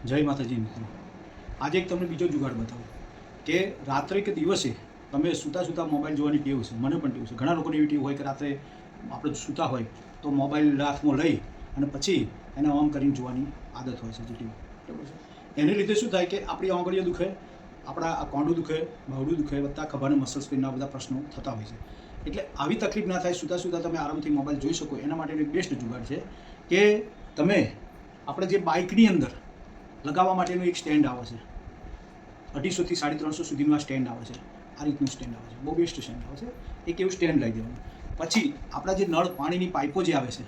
જય માતાજી મિત્રો. આજે એક તમને બીજો જુગાડ બતાવું કે રાત્રે કે દિવસે તમે સૂતા સૂતા મોબાઈલ જોવાની ટેવ છે. મને પણ ટેવ છે. ઘણા લોકોની એવી ટેવ હોય કે રાત્રે આપણે સૂતા હોય તો મોબાઈલ હાથમાં લઈ અને પછી એને ઓન કરીને જોવાની આદત હોય છે જે ટેવ. બરાબર છે. એને લીધે શું થાય કે આપણી આંગળીઓ દુખે, આપણા આ કોંડું દુખે, બાવડું દુખે, વત્તા ખભાના મસલ્સ પીરના બધા પ્રશ્નો થતા હોય છે. એટલે આવી તકલીફ ના થાય, સૂતા સૂતા તમે આરામથી મોબાઈલ જોઈ શકો એના માટેનો એક બેસ્ટ જુગાડ છે કે તમે આપણે જે બાઇકની અંદર લગાવવા માટેનું એક સ્ટેન્ડ આવે છે. 250 થી 350 સુધીનું આ સ્ટેન્ડ આવે છે. આ રીતનું સ્ટેન્ડ આવે છે. બહુ બેસ્ટ સ્ટેન્ડ આવે છે. એક એવું સ્ટેન્ડ લઈ દેવાનું. પછી આપણા જે નળ પાણીની પાઇપો જે આવે છે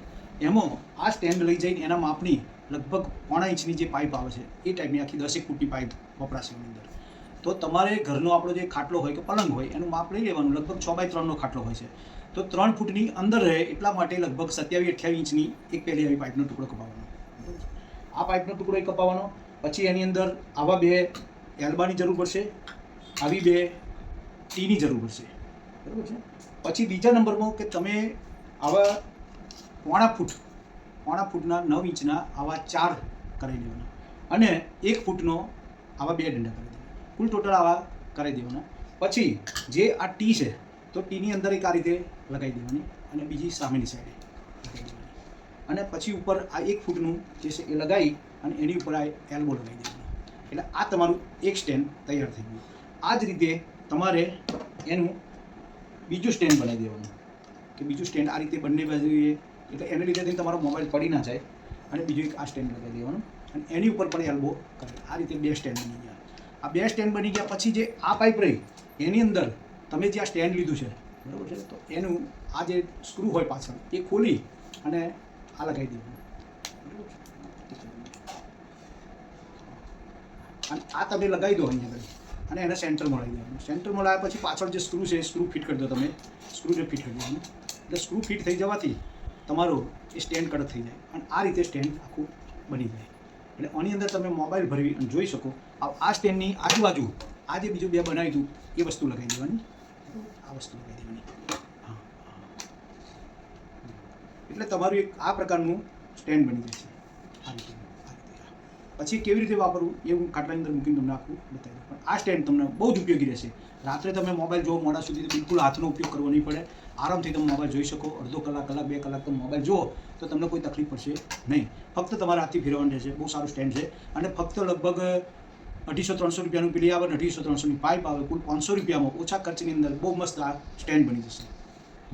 એમાં આ સ્ટેન્ડ લઈ જઈને એના માપની લગભગ 1.5 ઇંચની જે પાઇપ આવે છે એ ટાઈપની આખી 10 ફૂટની પાઇપ વપરાશે એની અંદર. તો તમારે ઘરનો આપણો જે ખાટલો હોય કે પલંગ હોય એનું માપ લઈ લેવાનું. લગભગ 6x3નો ખાટલો હોય છે તો 3 ફૂટની અંદર રહે એટલા માટે લગભગ 27-28 ઇંચની એક પહેલી આવી પાઇપનો ટુકડો કપાવવાનો. આ પાઇપનો ટુકડો એ કપાવવાનો. પછી એની અંદર આવા 2 એલ્બાની જરૂર પડશે, આવી 2 ટીની જરૂર પડશે. બરાબર છે. પછી બીજા નંબરમાં કે તમે આવા 1.5 ફૂટના 9 ઇંચના આવા 4 કરી દેવાના અને 1 ફૂટનો આવા 2 ડંડા કરી દેવાના. કુલ ટોટલ આવા કરી દેવાના. પછી જે આ ટી છે તો ટીની અંદર એક આ રીતે લગાવી દેવાની અને બીજી સામેની સાઈડે લગાવી દેવાની અને પછી ઉપર આ 1 ફૂટનું જે છે એ લગાવી અને એની ઉપર આ એલ્બો લગાવી દેવાનો. એટલે આ તમારું એક સ્ટેન્ડ તૈયાર થઈ ગયું. આ જ રીતે તમારે એનું બીજું સ્ટેન્ડ બનાવી દેવાનું કે બીજું સ્ટેન્ડ આ રીતે બંને બાજુએ, એટલે એને લીધે તમારો મોબાઈલ પડી ના જાય. અને બીજું એક આ સ્ટેન્ડ લગાવી દેવાનું અને એની ઉપર પણ એલ્બો કરે. આ રીતે 2 સ્ટેન્ડ બની ગયા. આ 2 સ્ટેન્ડ બની ગયા પછી જે આ પાઇપ રહી એની અંદર તમે જે આ સ્ટેન્ડ લીધું છે બરાબર છે તો એનું આ જે સ્ક્રૂ હોય પાછળ એ ખોલી અને આ લગાવી દેવાનું. અને આ તમે લગાવી દો અહીંયા આગળ અને એને સેન્ટરમાં લાવી દેવાનું. સેન્ટરમાં લાવ્યા પછી પાછળ જે સ્ક્રૂ છે એ સ્ક્રૂ ફિટ કરી દો. તમે સ્ક્રૂને ફિટ કરી દેવાનું. એટલે સ્ક્રૂ ફિટ થઈ જવાથી તમારો એ સ્ટેન્ડ કડક થઈ જાય અને આ રીતે સ્ટેન્ડ આખું બની જાય. એટલે આની અંદર તમે મોબાઈલ ભરવી અને જોઈ શકો. આ સ્ટેન્ડની આજુબાજુ આ જે બીજું 2 બનાવ્યું હતું એ વસ્તુ લગાવી દેવાની. આ વસ્તુ લગાવી દેવાની. હા, એટલે તમારું એક આ પ્રકારનું સ્ટેન્ડ બની જાય છે. આ રીતે પછી કેવી રીતે વાપરવું એ હું ખાટલાની અંદર મૂકીને તમને આખું બતાવી દઉં. પણ આ સ્ટેન્ડ તમને બહુ જ ઉપયોગી રહેશે. રાત્રે તમે મોબાઈલ જોવો મોડા સુધી તો બિલકુલ હાથનો ઉપયોગ કરવો નહીં પડે. આરામથી તમે મોબાઈલ જોઈ શકો. અડધો કલાક, 2 કલાક તમે મોબાઈલ જુઓ તો તમને કોઈ તકલીફ પડશે નહીં. ફક્ત તમારા હાથથી ફેરવવાનું રહેશે. બહુ સારું સ્ટેન્ડ છે અને ફક્ત લગભગ 250-300 રૂપિયાનું પેલી આવે, 250-300ની પાઇપ આવે. કુલ 500 રૂપિયામાં ઓછા ખર્ચની અંદર બહુ મસ્ત આ સ્ટેન્ડ બની જશે.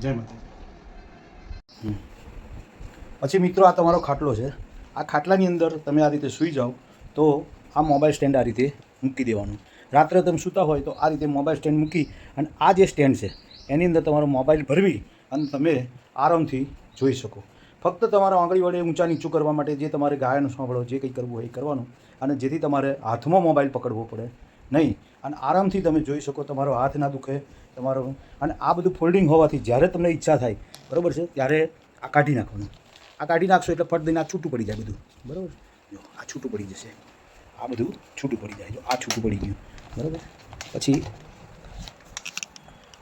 જય માતાજી. પછી મિત્રો આ તમારો ખાટલો છે. આ ખાટલાની અંદર તમે આ રીતે સૂઈ જાઓ તો આ મોબાઈલ સ્ટેન્ડ આ રીતે મૂકી દેવાનું. રાત્રે તમે સૂતા હોય તો આ રીતે મોબાઈલ સ્ટેન્ડ મૂકી અને આ જે સ્ટેન્ડ છે એની અંદર તમારો મોબાઈલ ભરવી અને તમે આરામથી જોઈ શકો. ફક્ત તમારા આંગળી વડે ઊંચા નીચું કરવા માટે જે તમારે ગાયન સાંભળો, જે કંઈ કરવું હોય એ કરવાનું અને જેથી તમારે હાથમાં મોબાઈલ પકડવો પડે નહીં અને આરામથી તમે જોઈ શકો. તમારો હાથ ના દુખે તમારો. અને આ બધું ફોલ્ડિંગ હોવાથી જ્યારે તમને ઈચ્છા થાય બરાબર છે ત્યારે આ કાઢી નાખવાનું. આ કાઢી નાખશો એટલે ફટ દઈને આ છૂટું પડી જાય બધું. બરાબર. જો આ છૂટું પડી જશે. આ બધું છૂટું પડી જાય. જો આ છૂટું પડી ગયું. બરાબર. પછી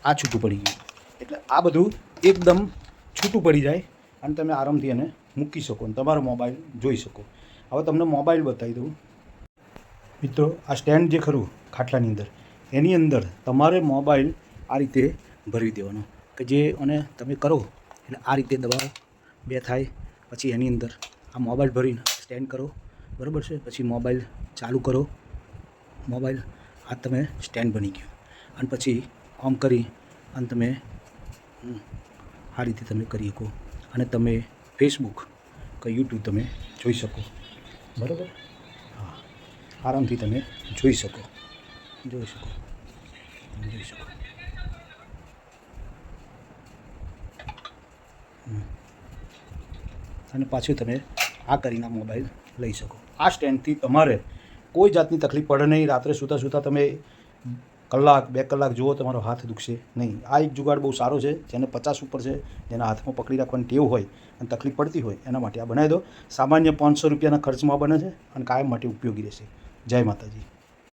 આ છૂટું પડી ગયું. એટલે આ બધું એકદમ છૂટું પડી જાય અને તમે આરામથી એને મૂકી શકો અને તમારો મોબાઈલ જોઈ શકો. હવે તમને મોબાઈલ બતાવી દઉં મિત્રો. આ સ્ટેન્ડ જે ખરું ખાટલાની અંદર એની અંદર તમારે મોબાઈલ આ રીતે ભરી દેવાનો કે જે અને તમે કરો એટલે આ રીતે દબાવો 2 થાય. પછી એની અંદર આ મોબાઈલ ભરીને સ્ટેન્ડ કરો. બરાબર છે. પછી મોબાઈલ ચાલુ કરો. મોબાઈલ આ તમે સ્ટેન્ડ બની ગયું અને પછી ઓમ કરી અને તમે આ રીતે તમે કરી શકો અને તમે ફેસબુક કે યુટ્યુબ તમે જોઈ શકો. બરાબર. હા, આરામથી તમે જોઈ શકો. જોઈ શકો. જોઈ શકો. અને પાછું તમે આ કરીને મોબાઈલ લઈ શકો. આ સ્ટેન્ડથી તમારે કોઈ જાતની તકલીફ પડે નહીં. રાત્રે સૂતા સૂતા તમે કલાક 2 કલાક જુઓ તમારો હાથ દુખશે નહીં. આ એક જુગાડ બહુ સારો છે. જેને 50 ઉપર છે, જેના હાથમાં પકડી રાખવાની ટેવ હોય અને તકલીફ પડતી હોય એના માટે આ બનાવી દો. સામાન્ય 500 રૂપિયાના ખર્ચમાં બને છે અને કાયમ માટે ઉપયોગી રહેશે. જય માતાજી.